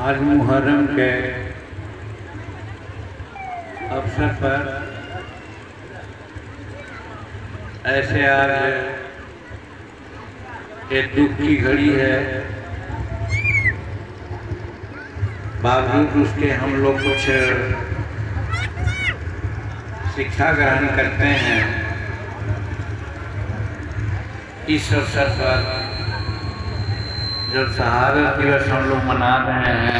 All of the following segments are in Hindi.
आज मुहर्रम के अवसर पर ऐसे आज एक दुख की घड़ी है, बावजूद उसके हम लोग कुछ शिक्षा ग्रहण करते हैं। इस अवसर पर जो शहादत दिवस हम लोग मना रहे हैं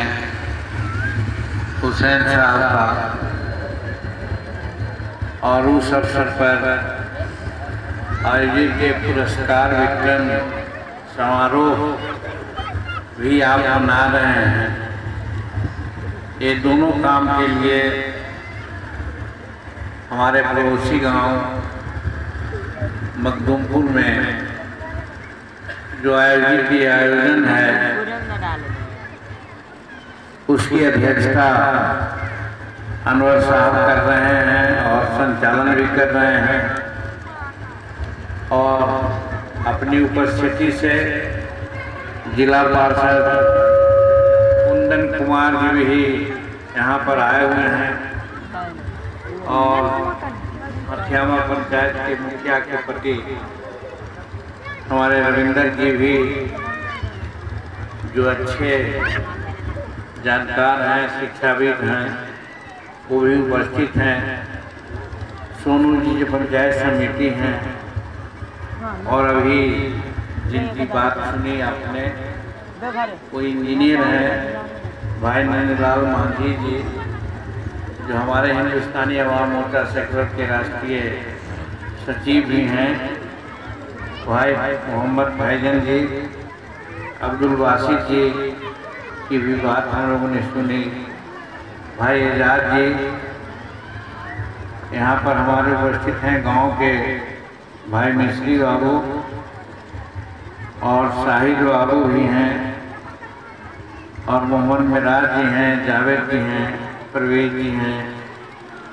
हुसैन साहब का, और उस अवसर पर आयोजित के पुरस्कार वितरण समारोह भी आप मना रहे हैं। ये दोनों काम के लिए हमारे पड़ोसी गांव मखदूमपुर में जो आयोजन है उसकी अध्यक्षता अनवर साहब कर रहे हैं और संचालन भी कर रहे हैं, और अपनी उपस्थिति से जिला पार्षद कुंदन कुमार जी भी यहाँ पर आए हुए हैं, और मथियामा पंचायत के मुखिया के पति हमारे रविंदर जी भी जो अच्छे जानकार हैं, शिक्षाविद हैं, वो भी उपस्थित हैं। सोनू जी जो पंचायत समिति हैं, और अभी जिनकी बात सुनी आपने वो इंजीनियर हैं भाई नंदलाल मांझी जी, जो हमारे हिंदुस्तानी अवाम मोर्चा सेक्टर के राष्ट्रीय सचिव भी हैं, भाई मोहम्मद भाईजान जी, अब्दुल वासिद जी की भी बात हम लोगों ने सुनी, भाई एजाज जी यहाँ पर हमारे उपस्थित हैं, गांव के भाई मिस्री बाबू और शाहिद बाबू भी हैं, और मोहम्मद मिराज जी हैं, जावेद जी हैं, परवेज जी हैं,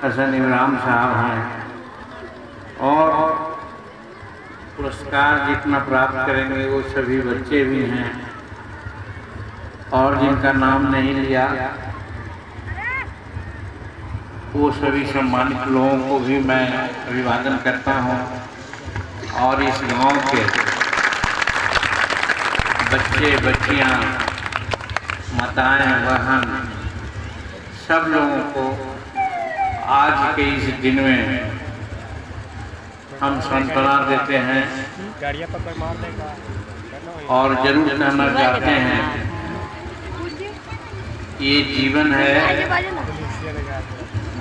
हसन इमरान साहब हैं, और पुरस्कार जितना प्राप्त करेंगे वो सभी बच्चे भी हैं, और जिनका नाम नहीं लिया वो सभी सम्मानित लोगों को भी मैं अभिवादन करता हूं, और इस गांव के बच्चे बच्चियां, माताएं, बहन, सब लोगों को आज के इस दिन में हम सांत्वना देते हैं, और जरूर कहना चाहते हैं ये जीवन है,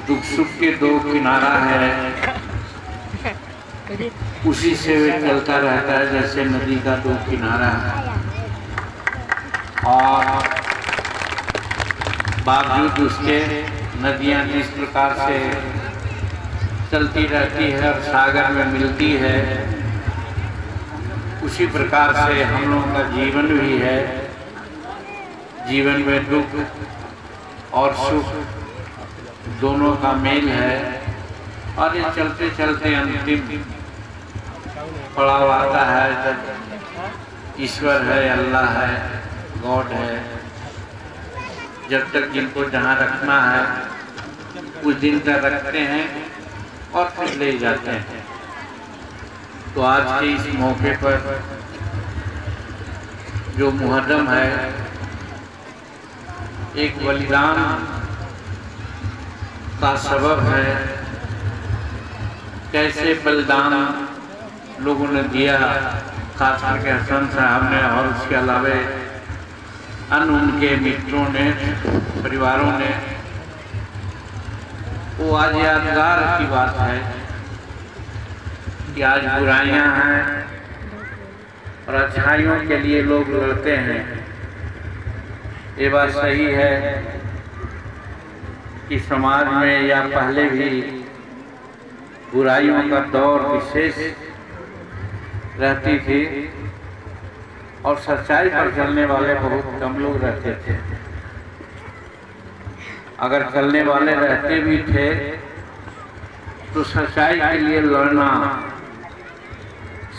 दुख सुख के दो किनारा है, उसी से वे चलता रहता है जैसे नदी का दो किनारा है, और बावजूद उसके नदियां जिस प्रकार से चलती रहती है और सागर में मिलती है, उसी प्रकार से हम लोगों का जीवन भी है। जीवन में दुख और सुख दोनों का मेल है, और ये चलते चलते अंतिम पड़ाव आता है जब ईश्वर है, अल्लाह है, गॉड है, जब तक जिनको जहाँ रखना है उस दिन तक रखते हैं और फिर ले जाते हैं। तो आज के इस मौके पर जो मुहर्रम है, एक बलिदान का सबब है, कैसे बलिदान लोगों ने दिया, खास करके हसन साहब ने और उसके अलावे अन्य उनके मित्रों ने, परिवारों ने, वो आज यादगार की बात है कि आज बुराइयां हैं और अच्छाइयों के लिए लोग लड़ते हैं। ये बात सही है कि समाज में या पहले भी बुराइयों का दौर विशेष रहती थी, और सच्चाई पर चलने वाले बहुत कम लोग रहते थे। अगर चलने वाले रहते भी थे तो सच्चाई के लिए लड़ना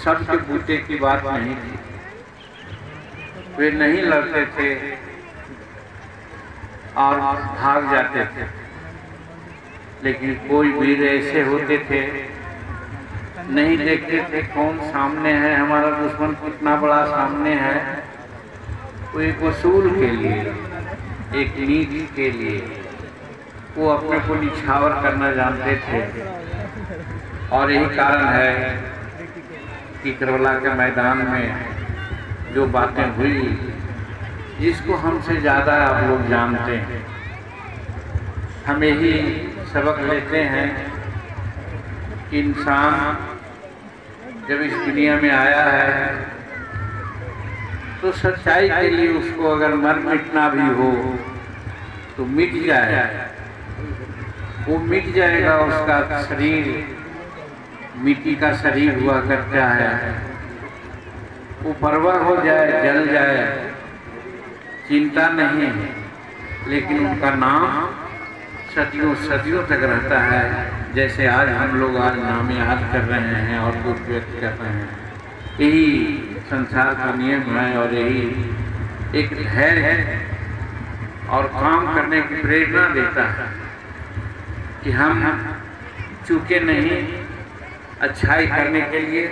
सबके बूते की बात नहीं थी। वे नहीं लड़ते थे और भाग जाते थे। लेकिन कोई वीर ऐसे होते थे, नहीं देखते थे कौन सामने है, हमारा दुश्मन कितना बड़ा सामने है, वो एक वसूल के लिए, एक नीति के लिए वो अपने को निछावर करना जानते थे। और यही कारण है कि करबला के मैदान में जो बातें हुई, जिसको हमसे ज़्यादा आप लोग जानते हैं, हम यही सबक लेते हैं कि इंसान जब इस दुनिया में आया है तो सच्चाई के लिए उसको अगर मर मिटना भी हो तो मिट जाए, वो मिट जाएगा। उसका शरीर मिट्टी का शरीर हुआ करता है, वो परवाह हो जाए, जल जाए, चिंता नहीं, लेकिन उनका नाम सदियों सदियों तक रहता है। जैसे आज हम लोग आज नाम याद कर रहे हैं और दुख व्यक्त कर रहे हैं, यही संसार का नियम है और यही एक धैर्य है और काम करने की प्रेरणा देता है कि हम चूके नहीं अच्छाई करने के लिए।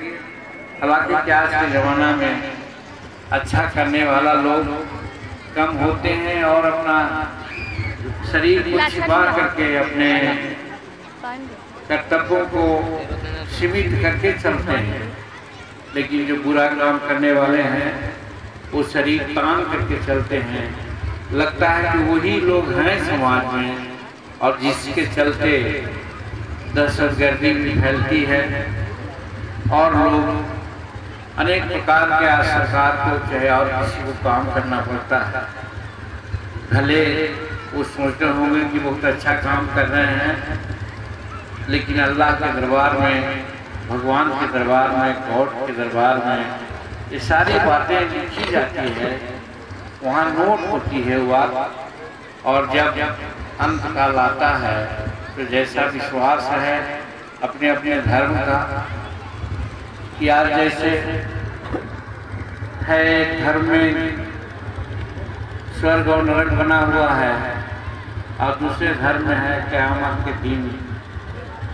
हालांकि क्या आज के ज़माना में अच्छा करने वाला लोग कम होते हैं और अपना शरीर को छिपा करके अपने कर्तव्यों को सीमित करके चलते हैं। लेकिन जो बुरा काम करने वाले हैं वो शरीर तान करके चलते हैं। लगता है कि वही लोग हैं समाज में, और जिसके चलते दहशतगर्दी भी फैलती है और लोग अनेक प्रकार के सरकार को चाहे और किसी को काम करना पड़ता है। भले वो सोचते होंगे कि बहुत अच्छा काम कर रहे हैं, लेकिन अल्लाह के दरबार में, भगवान के दरबार में, गॉड के दरबार में ये सारी बातें लिखी जाती है, वहाँ नोट होती है बात। और जब अंत काल आता है तो जैसा विश्वास है अपने अपने धर्म का, कि आज जैसे है एक धर्म में स्वर्ग और नरक बना हुआ है और दूसरे धर्म में है क़यामत के दिन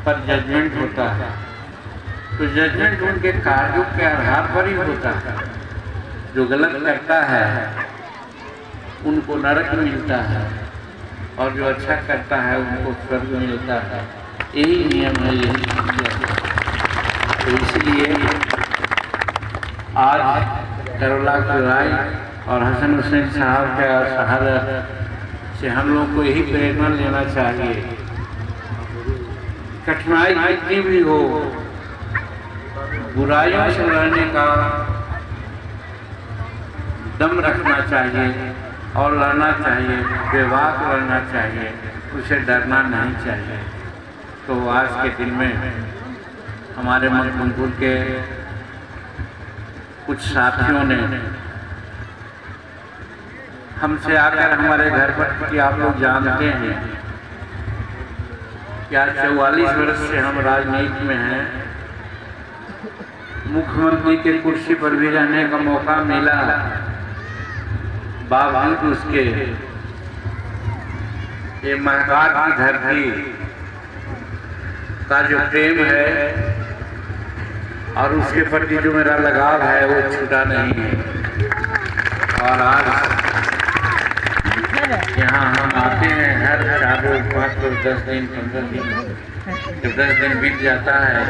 पर जजमेंट होता है। तो जजमेंट उनके कार्यों के आधार पर ही होता है। जो गलत करता है उनको नरक मिलता है और जो अच्छा करता है उनको स्वर्ग मिलता है। यही नियम है, यही। तो इसलिए आज करबला की लड़ाई और हसन हुसैन साहब के शहादत से हम लोग को यही प्रेरणा लेना चाहिए। कठिनाई कितनी भी हो, बुराइयों से लड़ने का दम रखना चाहिए और लड़ना चाहिए, बेबाक लड़ना चाहिए, उसे डरना नहीं चाहिए। तो आज के दिन में हमारे मखदूमपुर के कुछ साथियों ने हमसे आकर हमारे घर पर, कि आप लोग जानते हैं कि आज 44 वर्ष से हम राजनीति में हैं, मुख्यमंत्री के कुर्सी पर भी रहने का मौका मिला, बावजूद उसके ये महाकाल की धरती का जो प्रेम है और उसके प्रति जो मेरा लगाव है वो छूटा नहीं है। और आज यहाँ हम आते हैं हर 4 रोज 5 रोज 10 दिन 15 दिन, जब 10 दिन बीत जाता है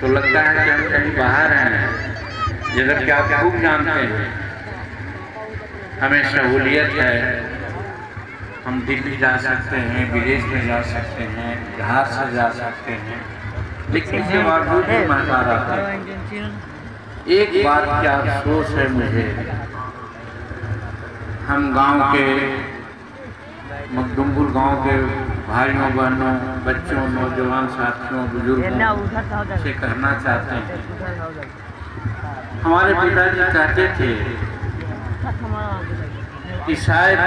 तो लगता है कि हम कहीं बाहर हैं। जैसा कि आप खूब जानते हैं हमें सहूलियत है, हम दिल्ली जा सकते हैं, विदेश में जा सकते हैं, जहाज से जा सकते हैं, लेकिन इसके बावजूद भी महकार आता है। एक बात क्या अफसोस है मुझे, हम गांव के मखदूमपुर गांव के भाइयों बहनों, बच्चों, नौजवान साथियों, बुजुर्गों से कहना चाहते हैं, हमारे पिताजी कहते थे कि शायद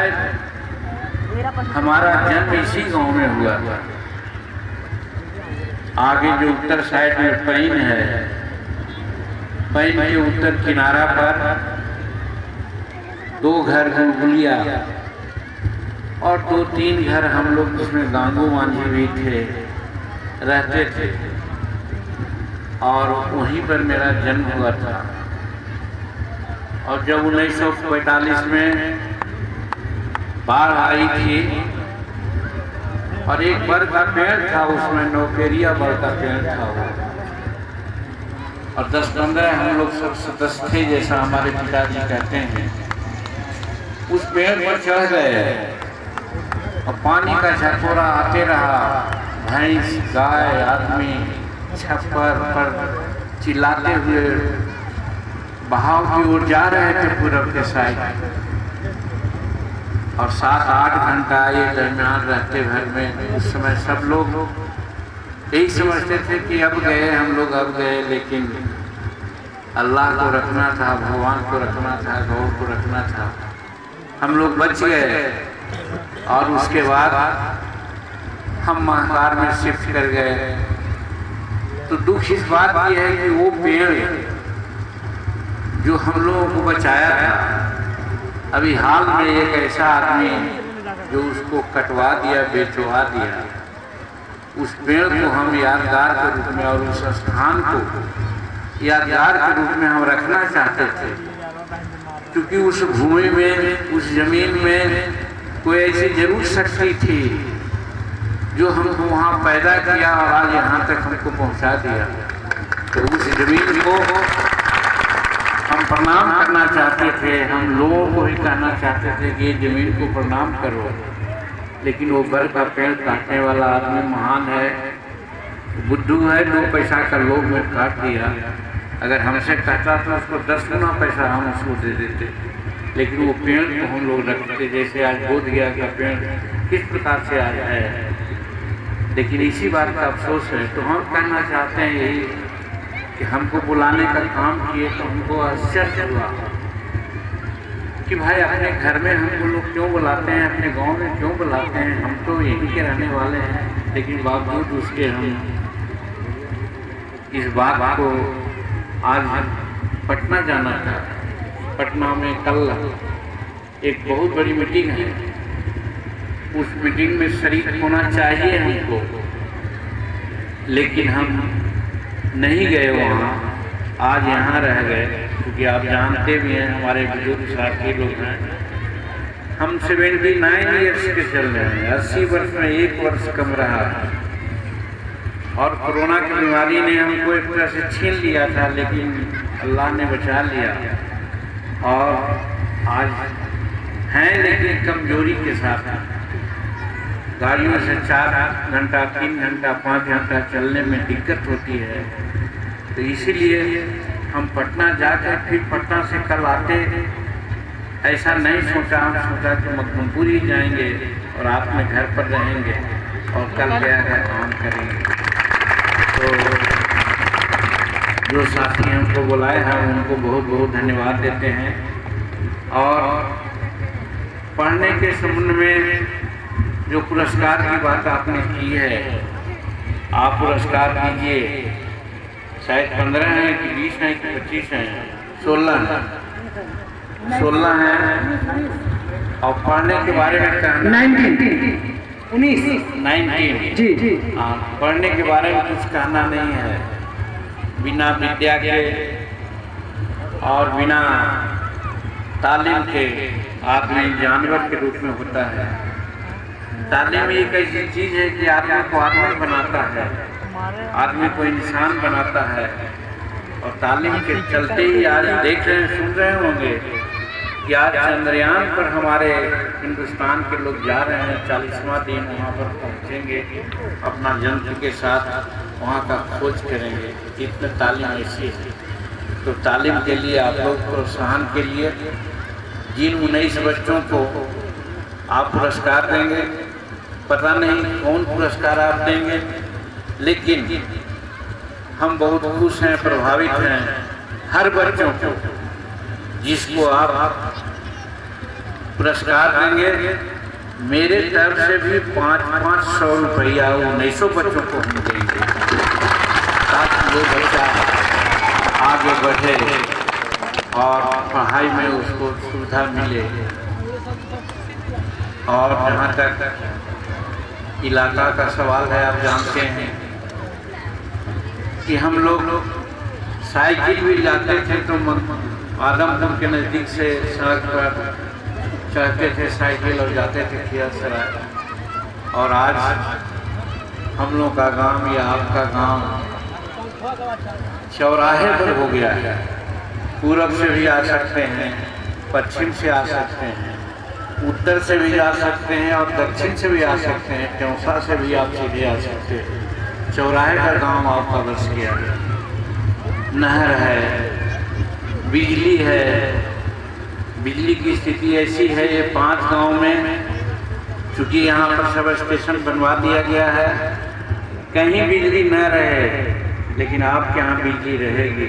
हमारा जन्म इसी गांव में हुआ था। आगे जो उत्तर साइड में पैन है, पैन के उत्तर किनारा पर 2 घर गुलगुलिया और 2-3 घर हम लोग जिसमें गांगू मांझी भी थे, रहते थे, और वहीं पर मेरा जन्म हुआ था। और जब 1945 में बाढ़ आई थी और एक बर का पेड़ था, उसमें नौकेरिया बर का पेड़ था वो, और 10-15 हम लोग सब सदस्य थे, जैसा हमारे पिताजी कहते हैं। उस पेड़ पर चढ़ गए और पानी का झकोरा आते रहा। भैंस, गाय, आदमी छप्पर पर चिल्लाते हुए बहाव की ओर जा रहे थे पूरब के साइड, और 7-8 घंटा ये दरमियान रहते भर में। उस समय सब लोग यही समझते थे कि अब गए हम लोग, अब गए, लेकिन अल्लाह को रखना था, भगवान को रखना था, गौर को रखना था। हम लोग बच गए और उसके बाद हम महाकार में शिफ्ट कर गए। तो दुख इस बात की है कि वो पेड़ जो हम लोगों को बचाया था, अभी हाल में एक ऐसा आदमी जो उसको कटवा दिया, बेचवा दिया। उस पेड़ को हम यादगार के रूप में और उस स्थान को यादगार के रूप में हम रखना चाहते थे, क्योंकि उस भूमि में, उस जमीन में कोई ऐसी जरूर शक्ति थी जो हमको वहाँ पैदा किया और आज यहाँ तक हमको पहुँचा दिया। तो उस जमीन को हम प्रणाम करना चाहते थे, हम लोगों को ही कहना चाहते थे कि ये जमीन को प्रणाम करो। लेकिन वो बर का पेड़ काटने वाला आदमी महान है, बुद्धू है, 2 पैसा का लोभ में काट दिया। अगर हमसे कहता तो उसको 10 गुना पैसा हम उसको दे देते, लेकिन वो पेड़ को हम लोग रखते। जैसे आज बोध गया का पेड़ किस प्रकार से आज है, लेकिन इसी बात का अफसोस है। तो हम कहना चाहते हैं यही कि हमको बुलाने का काम किए तो हमको आश्चर्य हुआ कि भाई अपने घर में हमको लोग क्यों बुलाते हैं, अपने गांव में क्यों बुलाते हैं, हम तो यहीं के रहने वाले हैं। लेकिन बावजूद उसके हम इस बात को आज पटना जाना था। पटना में कल एक बहुत बड़ी मीटिंग है, उस मीटिंग में शरीक होना चाहिए हमको, लेकिन हम नहीं गए वहाँ। आज यहाँ रह गए, क्योंकि आप जानते भी हैं हमारे बुजुर्ग साथी लोग हैं, हम 79 ईयर्स के चल रहे हैं, 80 वर्ष में 1 वर्ष कम रहा है। और कोरोना की बीमारी ने हमको एक तरह से छीन लिया था, लेकिन अल्लाह ने बचा लिया। और आज हैं लेकिन कमजोरी के साथ, गाड़ियों से 4 घंटा, 3 घंटा, 5 घंटा चलने में दिक्कत होती है। तो इसीलिए हम पटना जाकर फिर पटना से कल आते, ऐसा नहीं सोचा। हम सोचा कि मखदूमपुर ही जाएंगे और आप में घर पर रहेंगे और कल गया काम करेंगे। तो जो साथी हमको बुलाए हैं उनको बहुत बहुत धन्यवाद देते हैं। और पढ़ने के संबंध में जो पुरस्कार की बात आपने की है, आप पुरस्कार दीजिए। शायद 15 हैं कि 20 हैं कि 25 हैं, 16 हैं, 16 हैं। और पढ़ने के बारे में कहना 19 जी। हाँ, पढ़ने के बारे में कुछ कहना नहीं है। बिना विद्या के और बिना तालीम के आदमी जानवर के रूप में होता है। तालीम एक ऐसी चीज़ है कि आदमी को आदमी बनाता है, आदमी को इंसान बनाता है। और तालीम के चलते ही आज देख रहे हैं, सुन रहे होंगे कि आज चंद्रयान पर हमारे हिंदुस्तान के लोग जा रहे हैं। 40वां दिन वहाँ पर पहुँचेंगे, अपना यंत्र के साथ वहाँ का खोज करेंगे। इतने तालीम ऐसी है। तो तालीम के लिए आप लोग प्रोत्साहन के लिए जिन 19 बच्चों को आप पुरस्कार देंगे, पता नहीं कौन पुरस्कार आप देंगे, लेकिन हम बहुत खुश हैं, प्रभावित हैं। हर बच्चों को जिसको आप पुरस्कार देंगे, मेरे तरफ से भी 500 रुपया 1900 बच्चों को हम देंगे, ताकि वो बच्चा आगे बढ़े और पढ़ाई में उसको सुविधा मिले। और जहाँ तक इलाका का सवाल है, आप जानते हैं कि हम लोग साइकिल भी लाते थे तो आदमपुर के नज़दीक से सड़क पर चढ़ते थे साइकिल और जाते थे खियासराय। और आज हम लोग का गांव या आपका गांव चौराहे पर हो गया है। पूरब से भी आ सकते हैं, पश्चिम से आ सकते हैं, उत्तर से भी आ सकते हैं और दक्षिण से भी आ सकते हैं, चौसा से भी आप सीधे आ सकते हैं। चौराहे का गांव आपका बस गया है। नहर है, बिजली है। बिजली की स्थिति ऐसी है ये 5 गांव में, चूँकि यहाँ पर सब स्टेशन बनवा दिया गया है, कहीं बिजली न रहे लेकिन आपके यहाँ बिजली रहेगी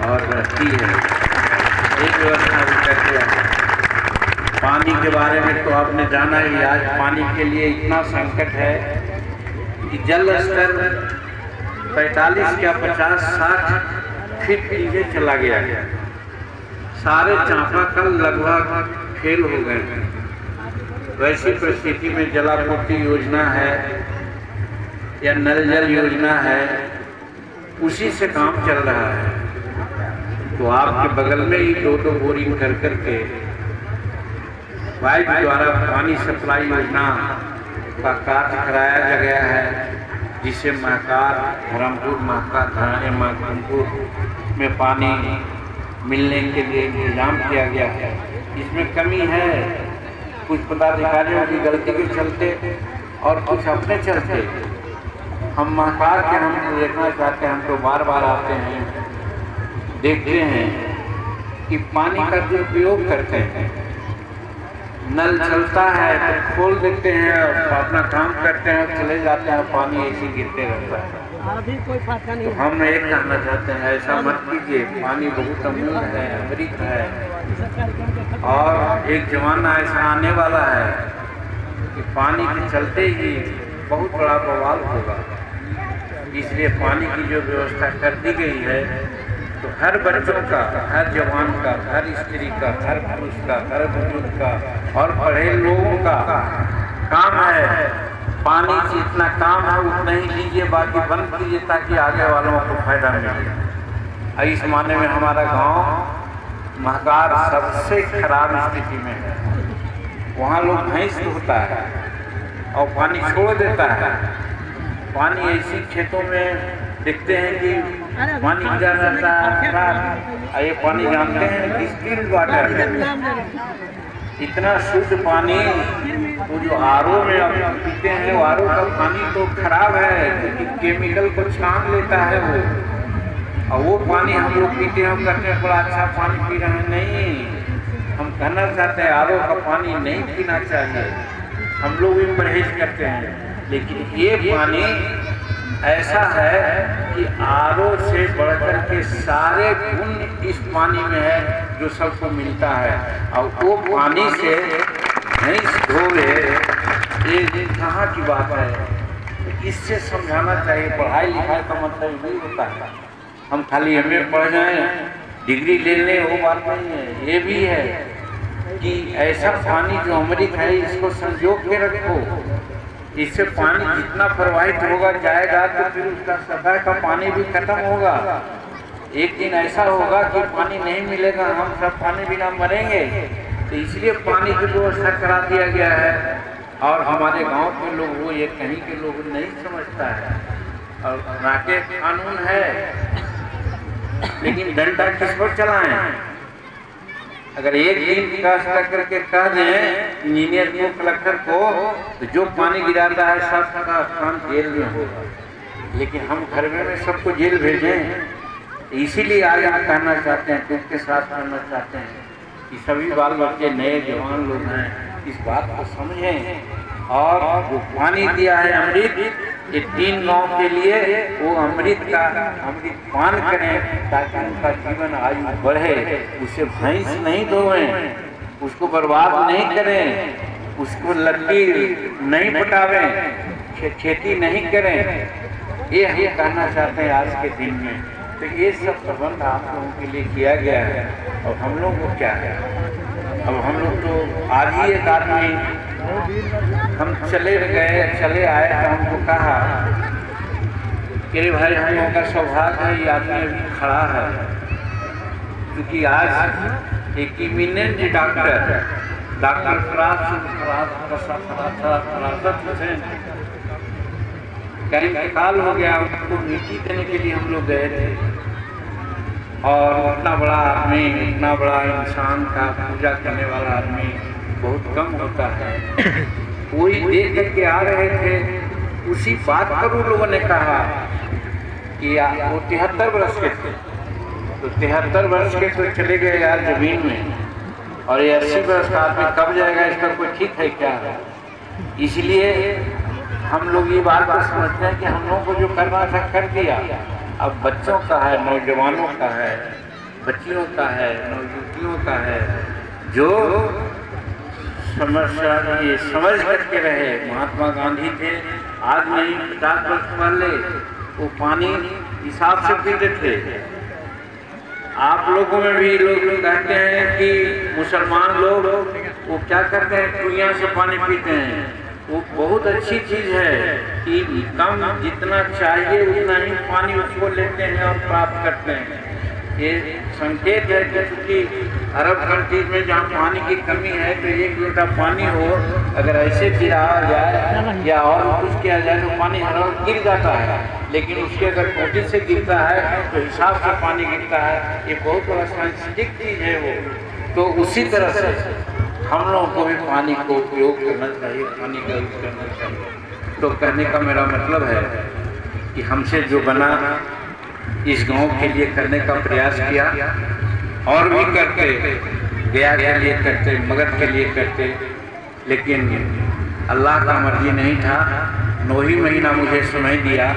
और रहती है। एक व्यवस्था भी करके है। पानी के बारे में तो आपने जाना ही, आज पानी के लिए इतना संकट है कि जल स्तर 45 या 50-60 फीट नीचे चला गया है। सारे चापाकल लगभग फेल हो गए। वैसी परिस्थिति में जलापूर्ति योजना है या नल जल योजना है, उसी से काम चल रहा है। तो आपके बगल में ही 2-2 बोरिंग कर करके पाइप द्वारा पानी सप्लाई योजना का कार्य कराया गया है, जिसे महकार, धर्मपुर, महकार, धर्मपुर में पानी मिलने के लिए इंतजाम किया गया है। इसमें कमी है कुछ पदाधिकारियों की गलती के चलते और कुछ अपने चलते। हम महकार के हम देखना चाहते हैं, हम तो बार बार आते हैं, देखते हैं कि पानी का दुरुपयोग करते हैं। नल चलता है तो खोल देते हैं और अपना काम करते हैं, चले जाते हैं, पानी ऐसे गिरते रहता है। अभी कोई फायदा नहीं। तो हम एक कहना चाहते हैं, ऐसा मत कीजिए। पानी बहुत अमूल्य है, अमृत है और एक जमाना ऐसा आने वाला है कि पानी के चलते ही बहुत बड़ा बवाल होगा। इसलिए पानी की जो व्यवस्था कर दी गई है तो हर बच्चों का, हर जवान का, हर स्त्री का, हर पुरुष का, हर बुजुर्ग का और पढ़े लोगों का काम है। पानी से इतना काम है उतना ही लीजिए, बाकी बंद कीजिए ताकि आगे वालों को फायदा मिले। इस माने में हमारा गांव महकार सबसे खराब स्थिति में है। वहाँ लोग भैंस होता है और पानी छोड़ देता है। पानी ऐसी खेतों में देखते हैं कि पानी गिरा रहता है। ये पानी जानते हैं डिस्टिल्ड वाटर है। इतना शुद्ध पानी वो जो आरओ में आप पीते हैं, वो आरओ का पानी तो खराब है क्योंकि केमिकल को छान लेता है वो। और वो पानी हम लोग पीते हैं, हम कहते हैं बड़ा अच्छा पानी पी रहे हैं। नहीं, हम कहना चाहते हैं आरओ का पानी नहीं पीना चाहिए। हम लोग भी परहेज करते हैं, लेकिन ये पानी ऐसा है कि आरओ से बढ़कर के सारे गुण इस पानी में है जो सबको मिलता है। और वो पानी से भैंस धोवे, ये कहाँ की बात है। तो इससे समझाना चाहिए। पढ़ाई लिखाई का मतलब नहीं होता है हम खाली MA पढ़ जाएं, डिग्री ले लें, वो बात नहीं है। ये भी है कि ऐसा पानी जो अमृत है इसको संजो के रखो। इससे पानी जितना प्रवाहित होगा जाएगा तो फिर उसका सफाई का पानी भी खत्म होगा। एक दिन ऐसा होगा कि पानी नहीं मिलेगा, हम सब पानी बिना मरेंगे। तो इसलिए पानी की व्यवस्था करा दिया गया है। और हमारे गांव के लोग, वो ये कहीं के लोग नहीं समझता है। और नाके कानून है लेकिन डंडा किस पर चलाएं। अगर एक दिन विकास करके कह दें इंजीनियर को, कलेक्टर को, तो जो पानी गिराता है सब का स्थान जेल में होगा। लेकिन हम घर में सबको जेल भेजें। इसीलिए आज हम कहना चाहते हैं, दुख के साथ कहना चाहते हैं कि सभी बाल बच्चे नए जवान लोग हैं, इस बात को समझें। और वो पानी दिया है अमृत, ये 3 गांव के लिए वो अमृत पान करें ताकि उनका जीवन आयु बढ़े। उसे भैंस नहीं धोएं, उसको बर्बाद नहीं करें, उसको लट्टी नहीं पटावें, खेती नहीं करें। ये हम कहना चाहते हैं आज के दिन में। तो ये सब प्रबंध आप लोगों के लिए किया गया है। और हम लोग को क्या है, अब हम लोग तो आज ही एक आदमी हम चले आए तो हमको कहा कि भाई हम लोगों का सौभाग्य है ये आदमी अभी खड़ा है, क्योंकि आज एक इमिनेंट डॉक्टर फरासत हुसैन का इंतकाल हो गया। उनको मिट्टी देने के लिए हम लोग गए थे, और इतना बड़ा आदमी, इतना बड़ा इंसान का पूजा करने वाला आदमी बहुत कम होता है। वही देख करके आ रहे थे, उसी बात पर उन लोगों ने कहा कि वो 73 वर्ष के थे, तो 73 वर्ष के तो चले गए यार जमीन में, और ये 80 वर्ष का आदमी कब जाएगा, इसका कोई ठीक है क्या? इसलिए हम लोग ये बात को समझते हैं कि हम लोगों को जो करना था कर दिया। अब बच्चों का है, नौजवानों का है, बच्चियों का है, नौजुवतियों का है, जो समझ करके रहे। महात्मा गांधी थे, आज नहीं 50 वर्ष पहले वो पानी हिसाब से पीते थे। आप लोगों में भी लोग कहते हैं कि मुसलमान लोग वो क्या करते हैं, कुइयां से पानी पीते हैं। वो बहुत अच्छी चीज़ है कि कम जितना चाहिए उतना ही पानी उसको लेते हैं और प्राप्त करते हैं। ये संकेत है कि चूँकि अरब कंट्रीज में जहाँ पानी की कमी है, तो 1 लोटा पानी हो अगर ऐसे गिराया जाए या और कुछ किया जाए तो पानी हर वक्त गिर जाता है, लेकिन उसके अगर टोटी से गिरता है तो हिसाब से पानी गिरता है। ये बहुत बड़ा साइंटिफिक चीज़ है वो। तो उसी तरह से हम लोगों को भी पानी को उपयोग करना चाहिए, पानी का यूज करना चाहिए। तो कहने का मेरा मतलब है कि हमसे जो बना इस गांव के लिए करने का प्रयास किया, और भी करते, गया के लिए करते, मगध के लिए करते, लेकिन अल्लाह का मर्जी नहीं था। 9 ही महीना मुझे समय दिया,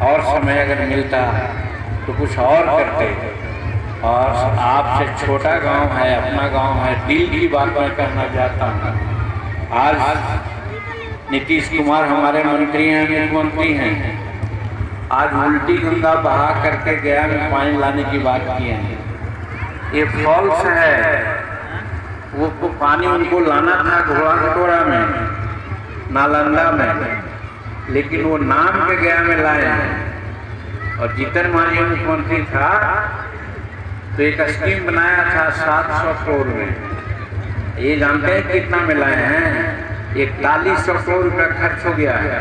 और समय अगर मिलता तो कुछ और करते। और आपसे छोटा गांव है, अपना गांव है, दिल की बात मैं करना चाहता हूँ। आज नीतीश कुमार हमारे मंत्री हैं, मुख्यमंत्री हैं, आज उल्टी गंगा बहा करके गया में पानी लाने की बात की है। ये फॉल्स है, वो पानी उनको लाना था घोड़ा कटोरा में, नालंदा में, लेकिन वो नाम पे गया में लाए हैं। और जीतन मांझी मुख्यमंत्री था तो एक स्कीम बनाया था 700 करोड़ में। ये जानते हैं कितना में लाए हैं? 4100 करोड़ रुपया खर्च हो गया है।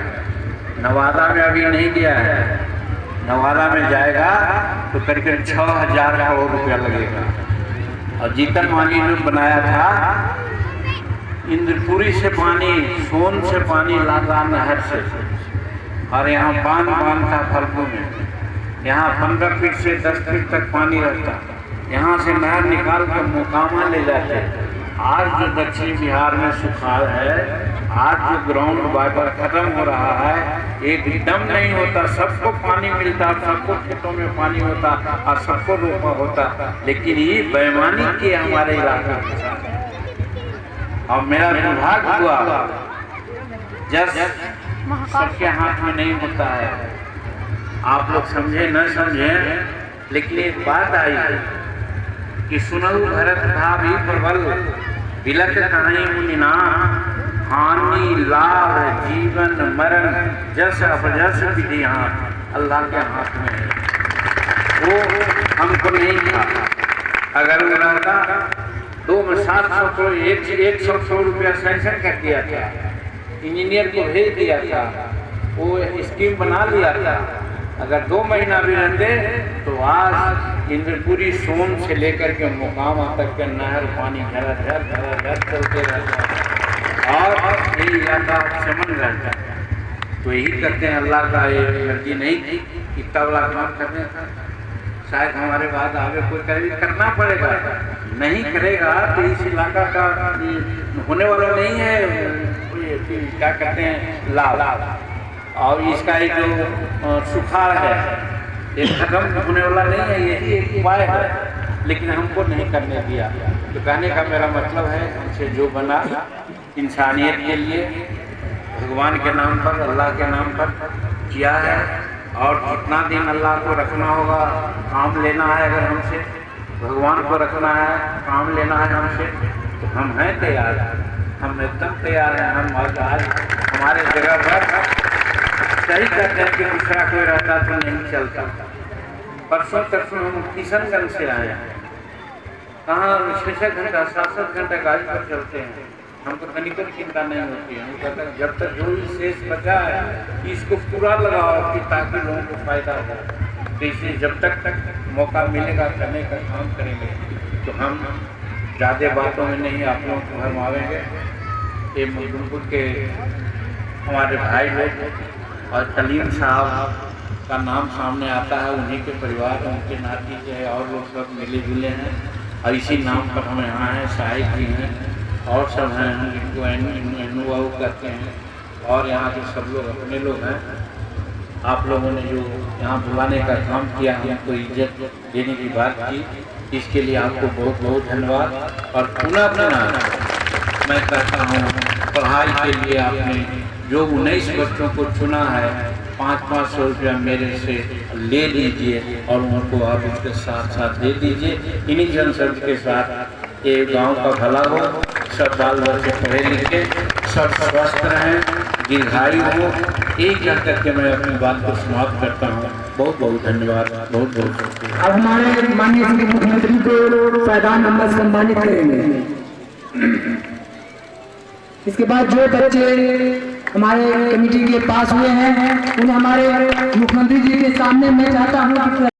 नवादा में अभी नहीं गया है, नवादा में जाएगा तो करीब 6000 करोड़ रुपया लगेगा। और जीतन मांझी ने बनाया था इंद्रपुरी से पानी, सोन से पानी लाता नहर से, और यहाँ बांध था फल्गु में, यहाँ 15 फीट से 10 फीट तक पानी रहता, यहाँ से नहर निकाल कर मोकामा ले जाते। आज जो दक्षिण बिहार में सुखाड़ है, आज जो ग्राउंड वाटर खत्म हो रहा है, एकदम नहीं होता, सबको पानी मिलता, सबको खेतों में पानी होता और सबको रोपा होता, लेकिन ये बेईमानी की हमारे इलाके के साथ। और मेरा दुर्भाग्य हुआ, जस सबके हाथ में नहीं होता है। आप लोग समझे न समझे, लेकिन एक बात आई है कि सुनऊ भरत भाभी प्रबल बिलक कहानी मुनिना, हानि लाभ जीवन मरण जस अपजस विधि हाथ अल्लाह के हाथ में है। वो हमको नहीं था। अगर वो रहता 2 में 700 करोड़ 100 करोड़ रुपया सैंक्शन कर दिया था, इंजीनियर को भेज दिया था, वो स्कीम बना लिया था। अगर 2 महीना भी रहते तो आज इंद्रपुरी सोन से लेकर के मोकामा तक के नहर पानी झर चलते रहता और ये इलाका चमन रहता है। तो यही करते हैं, अल्लाह का ये मर्जी नहीं थी इतना बड़ा काम करने का। शायद हमारे बाद आगे कोई कभी करना पड़ेगा, नहीं करेगा तो इस इलाका का होने वाला नहीं है, क्या कहते हैं, लाभ। और इसका एक जो सुखाड़ है ये खत्म होने वाला नहीं है, यही एक उपाय है, लेकिन हमको नहीं करने दिया। तो कहने का मेरा मतलब है, हमसे जो बना इंसानियत के लिए भगवान के नाम पर, अल्लाह के नाम पर किया है। और जितना दिन अल्लाह को रखना होगा, काम लेना है, अगर हमसे भगवान को रखना है, काम लेना है हमसे, तो हम हैं तैयार। हम एकदम तैयार हैं। हम आज हमारे जगह पर सही कहते हैं कि दूसरा कोई रहता तो नहीं चलता। परसों तरसों हम किशनगंज से आए हैं, कहाँ 6-6 घंटा 7-7 घंटा गाड़ी पर चलते हैं। हमको कहीं पर चिंता नहीं होती है। हम कहते हैं जब तक जो भी शेष बचा है इसको पूरा लगाओ कि ताकि लोगों को फायदा हो। तो इसे जब तक मौका मिलेगा करने का काम करेंगे। तो हम ज़्यादा बातों में नहीं आप लोगों को भरमावेंगे। ये मुजफ्फरपुर के हमारे भाई लोग और कलीम साहब का नाम सामने आता है, उन्हीं के परिवार उनके नाती जो है और लोग सब मिले जुले हैं और इसी नाम पर हम यहाँ हैं। साहिब जी हैं और सब हैं जिनको एनुबाबू कहते हैं और यहाँ के सब लोग अपने लोग हैं। आप लोगों ने जो यहाँ बुलाने का काम किया, हमको इज्जत देने की बात की, इसके लिए आपको बहुत बहुत धन्यवाद। और पुनः मैं कहता हूँ पढ़ाई के लिए आपने जो 19 बच्चों को चुना है 500-500 रुपया मेरे से ले लीजिए और उनको आप उसके साथ साथ दे दीजिए। इन्हीं जनशब्द के साथ ये गांव का भला हो, सब बाल बच्चे पढ़े लिखे सब स्वस्थ रहें, दीर्घायु हो। एक कह करके मैं अपनी बात को समाप्त करता हूँ। बहुत बहुत धन्यवाद, बहुत बहुत शुक्रिया। अब हमारे माननीय मुख्यमंत्री को पैदान नंबर सम्मानित करेंगे। इसके बाद जो बच्चे हमारे कमेटी के पास हुए हैं उन्हें हमारे मुख्यमंत्री जी के सामने मैं चाहता हूँ